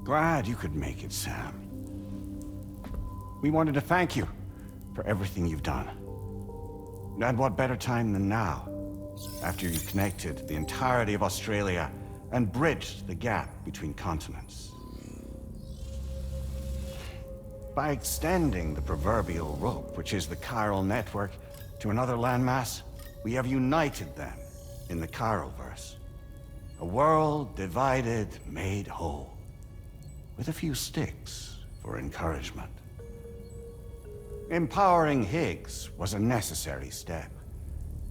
Glad you could make it, Sam. We wanted to thank you for everything you've done. And what better time than now, after you connected the entirety of Australia and bridged the gap between continents. By extending the proverbial rope, which is the chiral network, to another landmass, we have united them in the Chiralverse. A world divided, made whole, with a few sticks for encouragement. Empowering Higgs was a necessary step.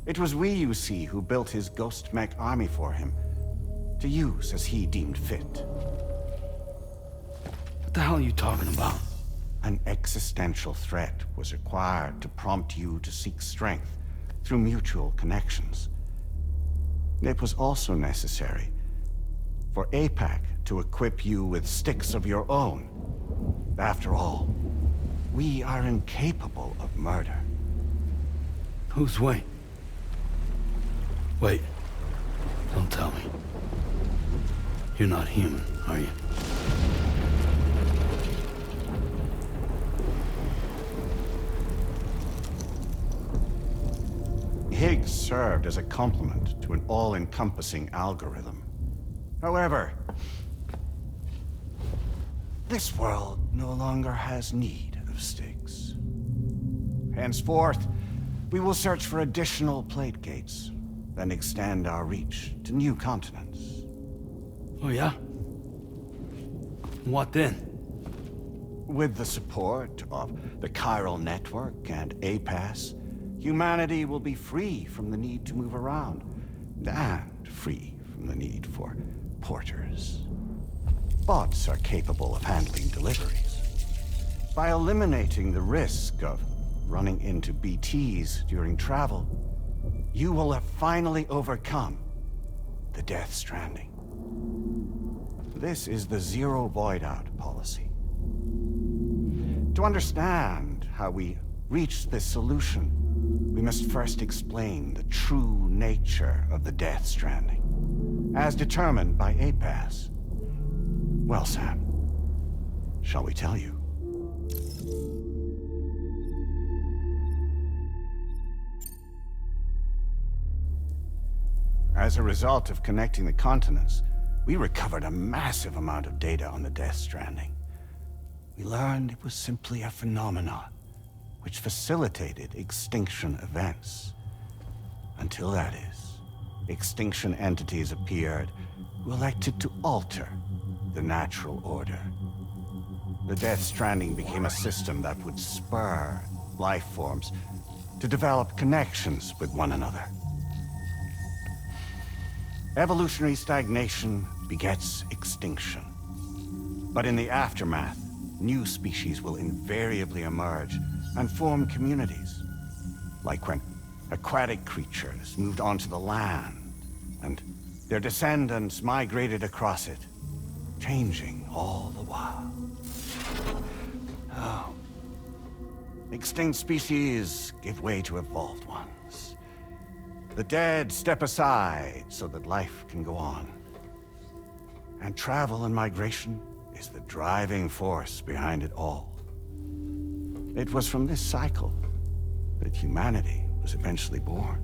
It was we, you see, who built his ghost mech army for him, to use as he deemed fit. What the hell are you talking about? An existential threat was required to prompt you to seek strength through mutual connections. It was also necessary for APAC to equip you with sticks of your own. After all, we are incapable of murder. Who's we? Wait. Don't tell me. You're not human, are you? Higgs served as a complement to an all-encompassing algorithm. However, this world no longer has need of sticks. Henceforth, we will search for additional plate gates, then extend our reach to new continents. Oh yeah? What then? With the support of the chiral network and APAS, humanity will be free from the need to move around, and free from the need for porters. Bots are capable of handling deliveries. By eliminating the risk of running into BTs during travel, you will have finally overcome the Death Stranding. This is the Zero Void Out policy. To understand how we reached this solution, we must first explain the true nature of the Death Stranding, as determined by APAS. Well, Sam, shall we tell you? As a result of connecting the continents, we recovered a massive amount of data on the Death Stranding. We learned it was simply a phenomenon which facilitated extinction events. Until that is, extinction entities appeared who elected to alter the natural order. The Death Stranding became a system that would spur life forms to develop connections with one another. Evolutionary stagnation begets extinction. But in the aftermath, new species will invariably emerge and form communities. Like when aquatic creatures moved onto the land, and their descendants migrated across it, changing all the while. Oh. Extinct species give way to evolved ones. The dead step aside so that life can go on. And travel and migration is the driving force behind it all. It was from this cycle that humanity was eventually born.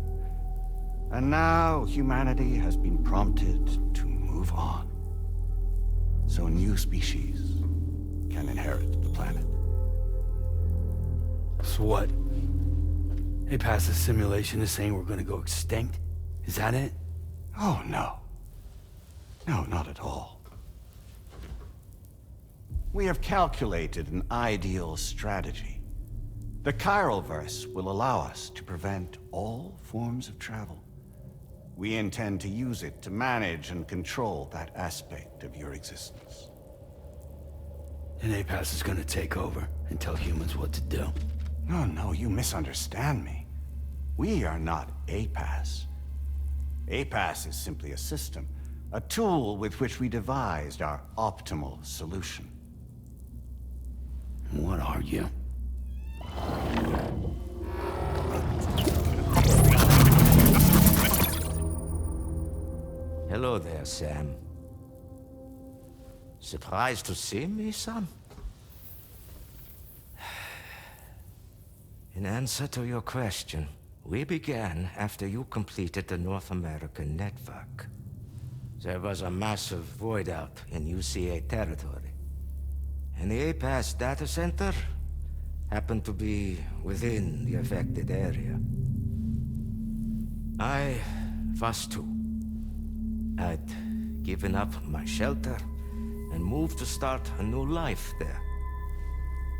And now humanity has been prompted to move on, so new species can inherit the planet. So what? They passed a simulation is saying we're gonna go extinct? Is that it? Oh, no. No, not at all. We have calculated an ideal strategy. The Chiralverse will allow us to prevent all forms of travel. We intend to use it to manage and control that aspect of your existence. And APAS is gonna take over and tell humans what to do. No, you misunderstand me. We are not APAS. APAS is simply a system, a tool with which we devised our optimal solution. What are you? Hello there, Sam. Surprised to see me, son? In answer to your question, we began after you completed the North American network. There was a massive void out in UCA territory. And the APAS data center happened to be within the affected area. I was too. I'd given up my shelter and moved to start a new life there.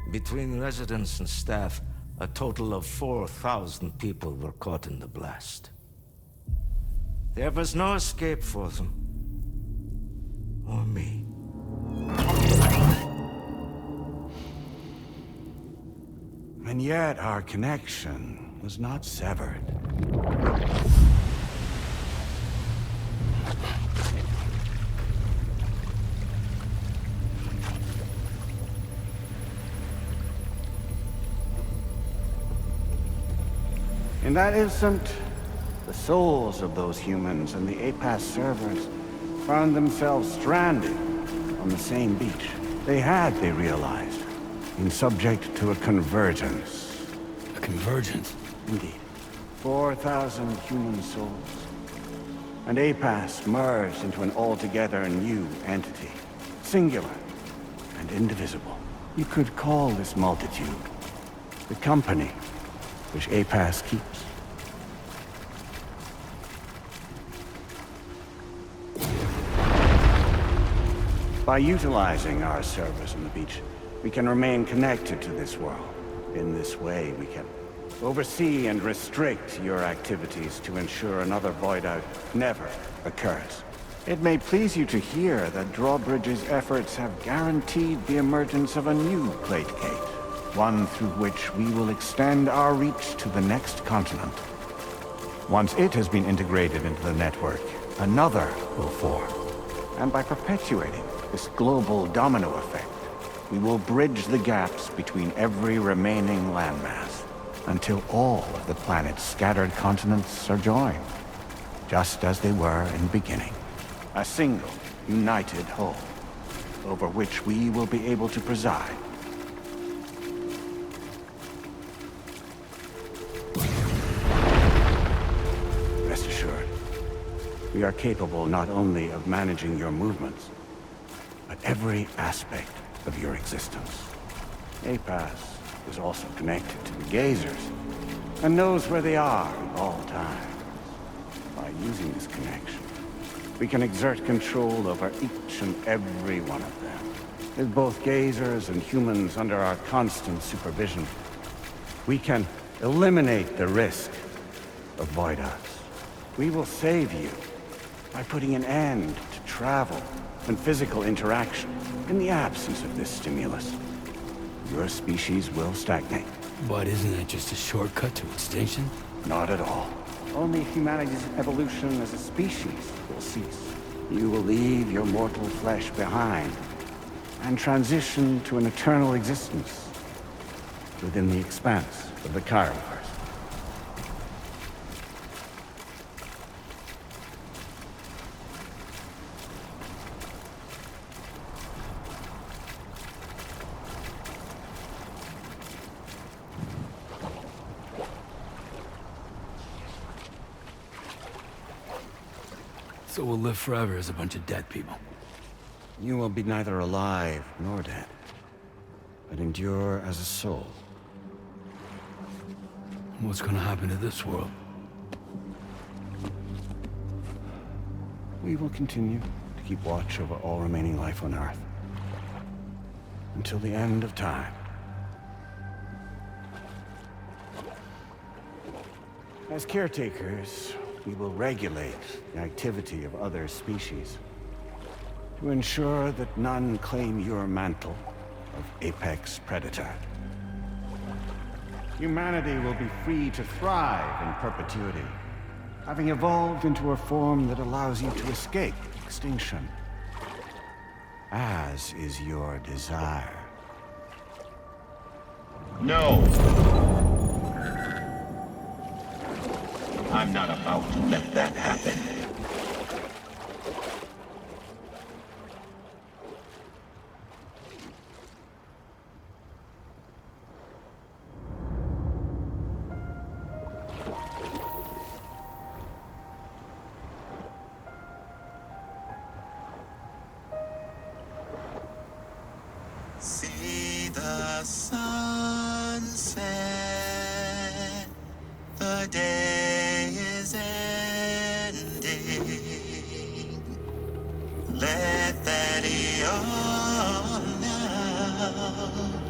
Between residents and staff, a total of 4,000 people were caught in the blast. There was no escape for them. Or me. And yet our connection was not severed. In that instant, the souls of those humans and the APAS servers found themselves stranded on the same beach. They realized, been subject to a convergence. A convergence? Indeed. 4,000 human souls. And APAS merged into an altogether new entity. Singular and indivisible. You could call this multitude the company which APAS keeps. By utilizing our servers on the beach, we can remain connected to this world. In this way, we can oversee and restrict your activities to ensure another void out never occurs. It may please you to hear that Drawbridge's efforts have guaranteed the emergence of a new plate gate, one through which we will extend our reach to the next continent. Once it has been integrated into the network, another will form. And by perpetuating this global domino effect, we will bridge the gaps between every remaining landmass until all of the planet's scattered continents are joined, just as they were in the beginning. A single, united whole, over which we will be able to preside. Rest assured, we are capable not only of managing your movements, but every aspect of your existence. APAS is also connected to the Gazers, and knows where they are at all times. By using this connection, we can exert control over each and every one of them. With both Gazers and humans under our constant supervision, we can eliminate the risk of void outs. We will save you by putting an end to travel and physical interaction. In the absence of this stimulus, your species will stagnate. But isn't that just a shortcut to extinction? Not at all. Only humanity's evolution as a species will cease. You will leave your mortal flesh behind and transition to an eternal existence within the expanse of the Chiroverse. So we'll live forever as a bunch of dead people. You will be neither alive nor dead, but endure as a soul. What's gonna happen to this world? We will continue to keep watch over all remaining life on Earth until the end of time. As caretakers, we will regulate the activity of other species to ensure that none claim your mantle of apex predator. Humanity will be free to thrive in perpetuity, having evolved into a form that allows you to escape extinction, as is your desire. No. I'm not about to let that happen. See the sunset. The day is ending. Let that yawn out.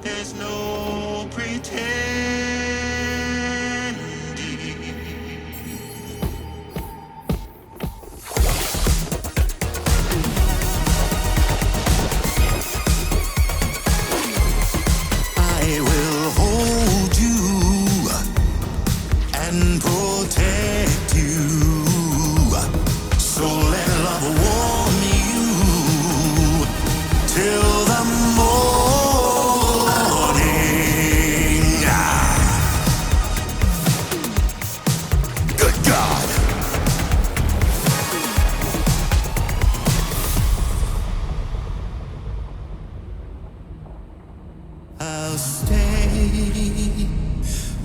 There's no pretending. I will hold you and protect you. So let love warm you till the morning. Good God. I'll stay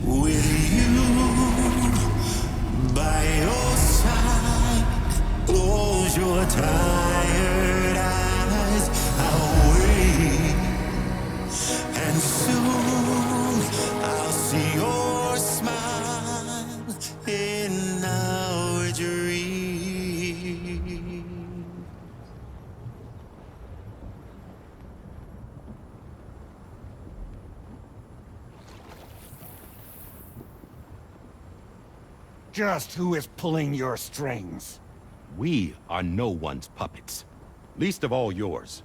with you by your side. Close your tired eyes. I'll wait, and soon I'll see your smile in our dream. Just who is pulling your strings? We are no one's puppets. Least of all yours.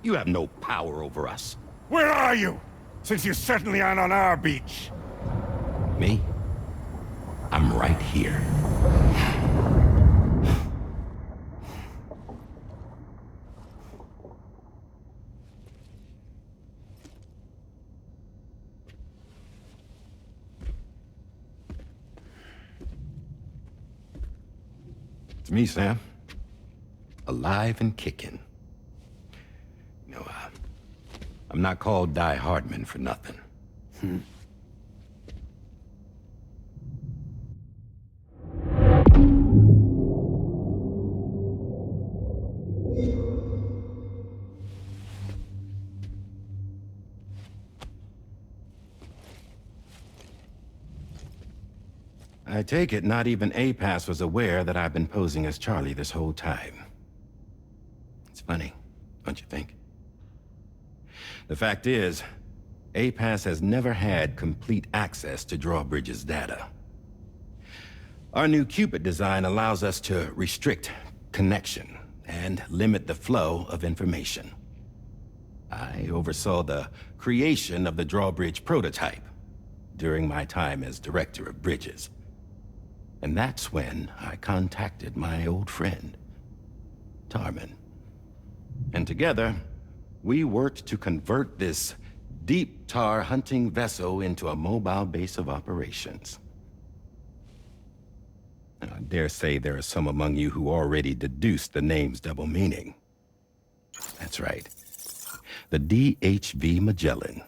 You have no power over us. Where are you? Since you certainly aren't on our beach. Me? I'm right here. It's me, Sam. Alive and kicking. You know, I'm not called Die Hardman for nothing. I take it not even APAS was aware that I've been posing as Charlie this whole time. It's funny, don't you think? The fact is, APAS has never had complete access to Drawbridge's data. Our new Cupid design allows us to restrict connection and limit the flow of information. I oversaw the creation of the Drawbridge prototype during my time as Director of Bridges. And that's when I contacted my old friend, Tarman. And together, we worked to convert this deep tar hunting vessel into a mobile base of operations. And I dare say there are some among you who already deduced the name's double meaning. That's right. The DHV Magellan.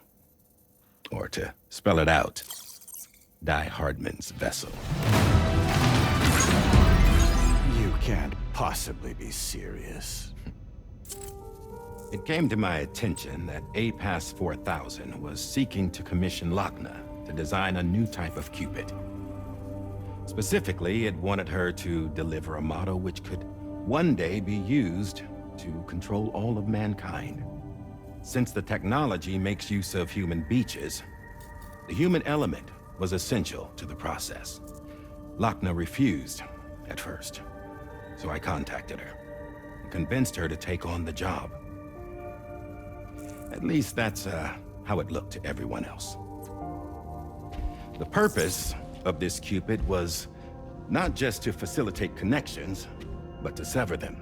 Or to spell it out, Die Hardman's vessel. You can't possibly be serious. It came to my attention that APAS 4000 was seeking to commission Lochna to design a new type of Cupid. Specifically, it wanted her to deliver a model which could one day be used to control all of mankind. Since the technology makes use of human beaches, the human element was essential to the process. Lochna refused at first, so I contacted her and convinced her to take on the job. At least that's how it looked to everyone else. The purpose of this Cupid was not just to facilitate connections, but to sever them.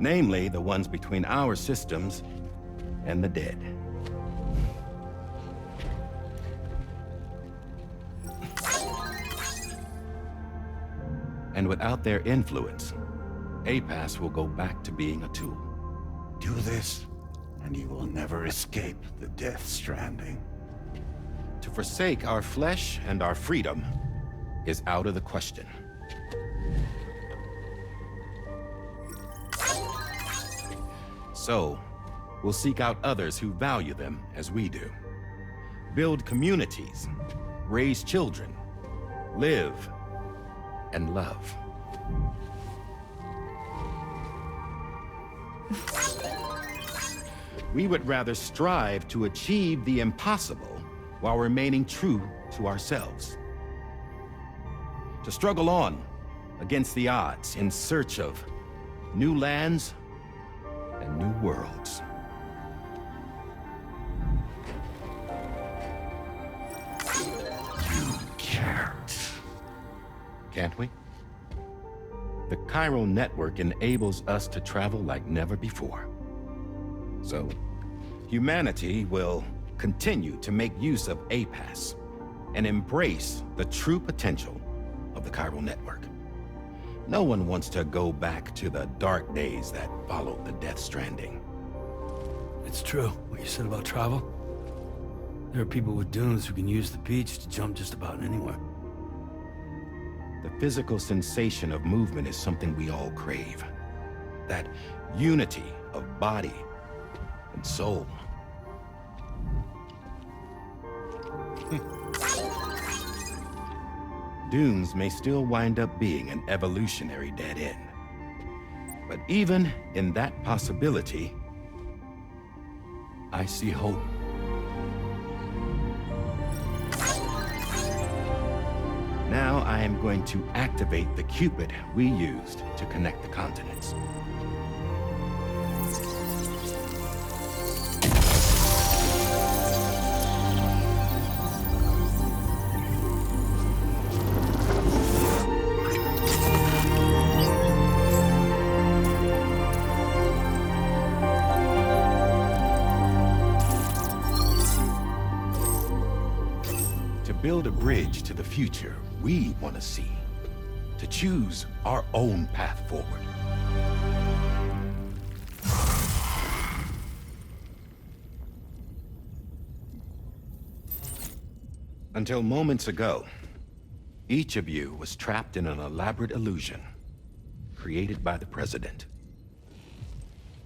Namely, the ones between our systems and the dead. And without their influence, APAS will go back to being a tool. Do this, and you will never escape the death stranding. To forsake our flesh and our freedom is out of the question. So, will seek out others who value them as we do. Build communities, raise children, live, and love. We would rather strive to achieve the impossible while remaining true to ourselves. To struggle on against the odds in search of new lands and new worlds. You can't. Can't we? The chiral network enables us to travel like never before. So, humanity will continue to make use of APAS and embrace the true potential of the chiral network. No one wants to go back to the dark days that followed the Death Stranding. It's true, what you said about travel. There are people with dunes who can use the beach to jump just about anywhere. The physical sensation of movement is something we all crave. That unity of body and soul. Dunes may still wind up being an evolutionary dead end. But even in that possibility, I see hope. Now I am going to activate the Cupid we used to connect the continents. To build a bridge to the future we want to see. To choose our own path forward. Until moments ago, each of you was trapped in an elaborate illusion created by the President.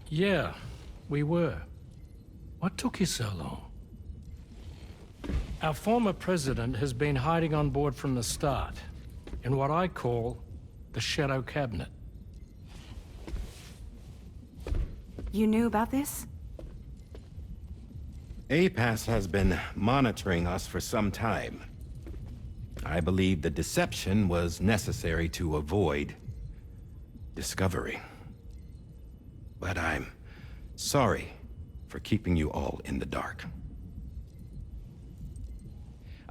Yeah, we were. What took you so long? Our former president has been hiding on board from the start, in what I call the Shadow Cabinet. You knew about this? APAS has been monitoring us for some time. I believe the deception was necessary to avoid discovery. But I'm sorry for keeping you all in the dark.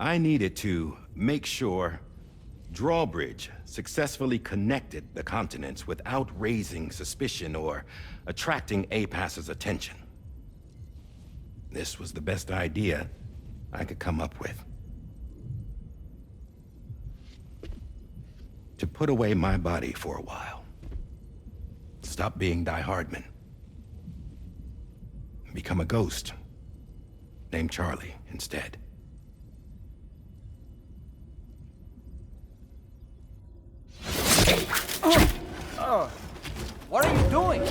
I needed to make sure Drawbridge successfully connected the continents without raising suspicion or attracting APAS's attention. This was the best idea I could come up with. To put away my body for a while. Stop being Die Hardman. Become a ghost. Named Charlie instead. What are you doing?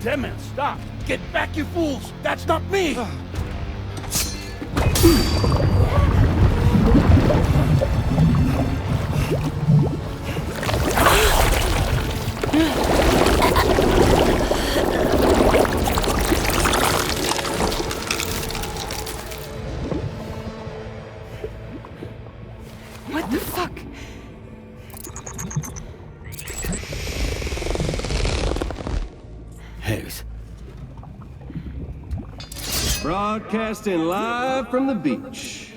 Damn it, stop! Get back, you fools! That's not me! What the fuck? Hayes. Broadcasting live from the beach.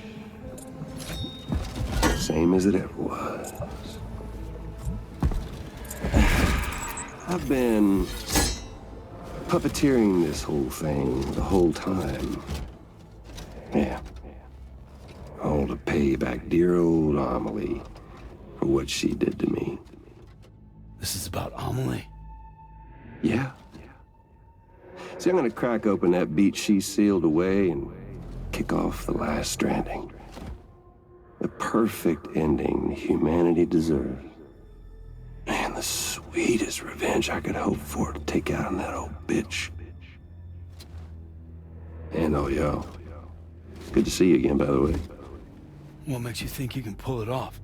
Same as it ever was. I've been puppeteering this whole thing the whole time. Yeah. All to pay back dear old Amelie for what she did to me. This is about Amelie. Yeah. See, I'm gonna crack open that beach she sealed away and kick off the last Stranding. The perfect ending humanity deserves. Man, the sweetest revenge I could hope for to take out on that old bitch. And oh, yo. Good to see you again, by the way. What makes you think you can pull it off?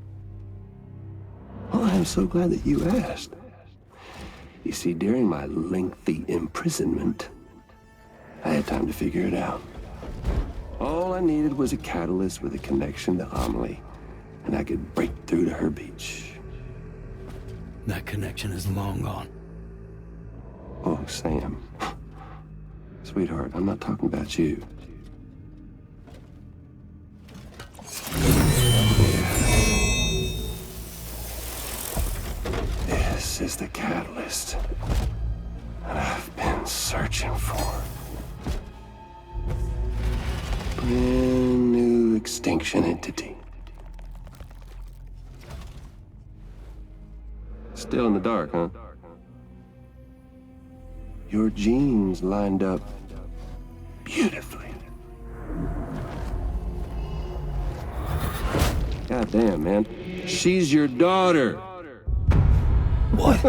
Well, I'm so glad that you asked. You see, during my lengthy imprisonment, I had time to figure it out. All I needed was a catalyst with a connection to Amelie, and I could break through to her beach. That connection is long gone. Oh, Sam. Sweetheart, I'm not talking about you. This is the catalyst that I've been searching for. Brand new extinction entity. Still in the dark, huh? Your genes lined up beautifully. God damn, man. She's your daughter. What?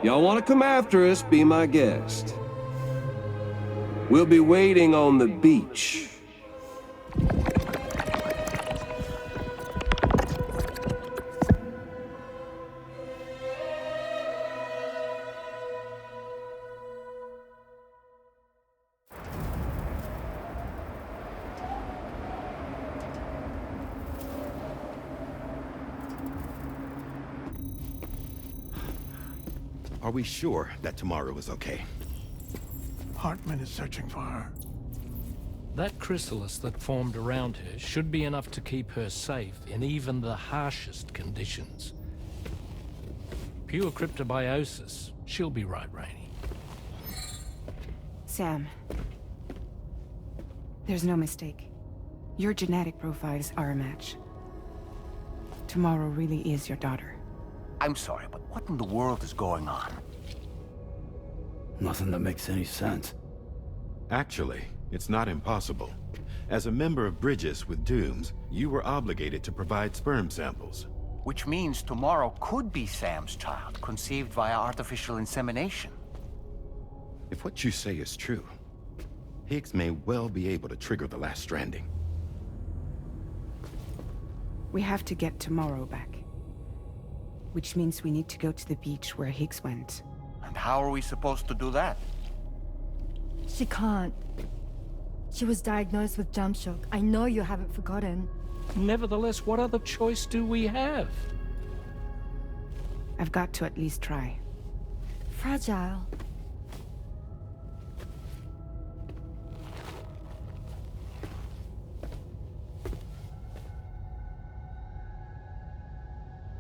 Y'all want to come after us, be my guest. We'll be waiting on the beach. Are we sure that tomorrow is okay? Hartman is searching for her. That chrysalis that formed around her should be enough to keep her safe in even the harshest conditions. Pure cryptobiosis. She'll be right, Rainey. Sam. There's no mistake. Your genetic profiles are a match. Tomorrow really is your daughter. I'm sorry, but what in the world is going on? Nothing that makes any sense. Actually, it's not impossible. As a member of Bridges with Dooms, you were obligated to provide sperm samples. Which means tomorrow could be Sam's child, conceived via artificial insemination. If what you say is true, Higgs may well be able to trigger the last Stranding. We have to get tomorrow back. Which means we need to go to the beach where Higgs went. And how are we supposed to do that? She can't. She was diagnosed with jump shock. I know you haven't forgotten. Nevertheless, what other choice do we have? I've got to at least try. Fragile.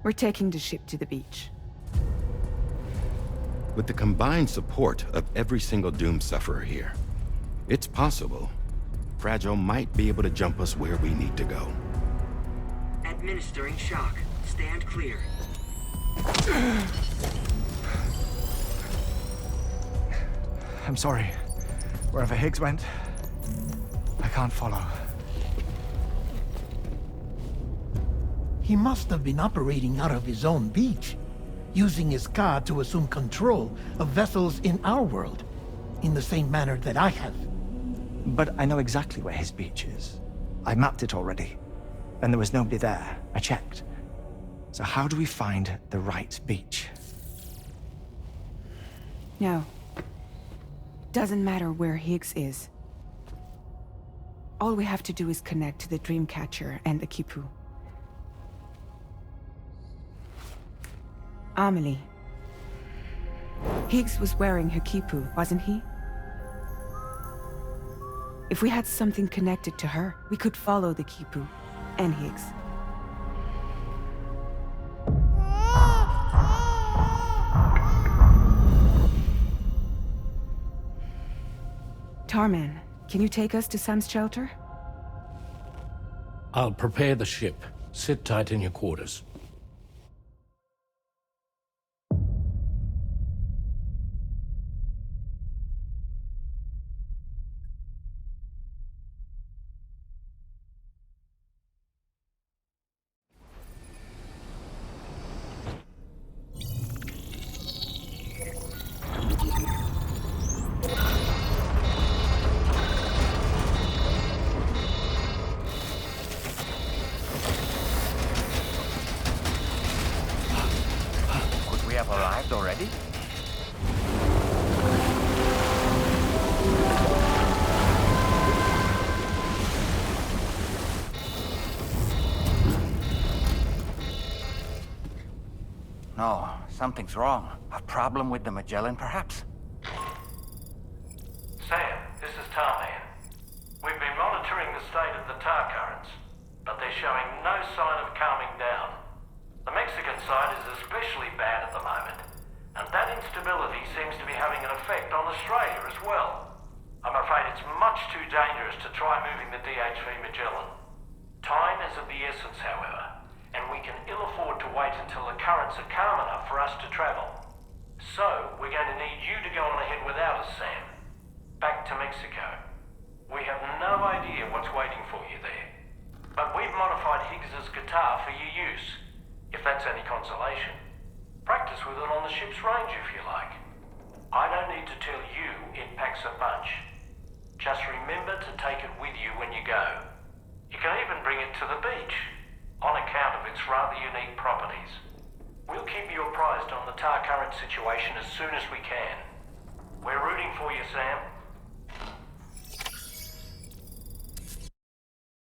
We're taking the ship to the beach. With the combined support of every single Doom sufferer here, it's possible Fragile might be able to jump us where we need to go. Administering shock. Stand clear. I'm sorry. Wherever Higgs went, I can't follow. He must have been operating out of his own beach, using his car to assume control of vessels in our world, in the same manner that I have. But I know exactly where his beach is. I mapped it already, and there was nobody there. I checked. So how do we find the right beach? No. Doesn't matter where Higgs is. All we have to do is connect to the Dreamcatcher and the Kipu. Amelie. Higgs was wearing her Kipu, wasn't he? If we had something connected to her, we could follow the Kipu and Higgs. Tarman, can you take us to Sam's shelter? I'll prepare the ship. Sit tight in your quarters. Could we have arrived already? No, something's wrong. A problem with the Magellan, perhaps? Sam, this is Tarman. We've been monitoring the state of the tar currents, but they're showing no sign of calming down. The Mexican side is especially bad at the moment, and that instability seems to be having an effect on Australia as well. I'm afraid it's much too dangerous to try moving the DHV Magellan. Time is of the essence, however, and we can ill afford to wait until the currents are calm enough for us to travel. So, we're going to need you to go on ahead without us, Sam. Back to Mexico. We have no idea what's waiting for you there. But we've modified Higgs's guitar for your use, if that's any consolation. Practice with it on the ship's range if you like. I don't need to tell you it packs a punch. Just remember to take it with you when you go. You can even bring it to the beach, on account of its rather unique properties. We'll keep you apprised on the tar current situation as soon as we can. We're rooting for you, Sam.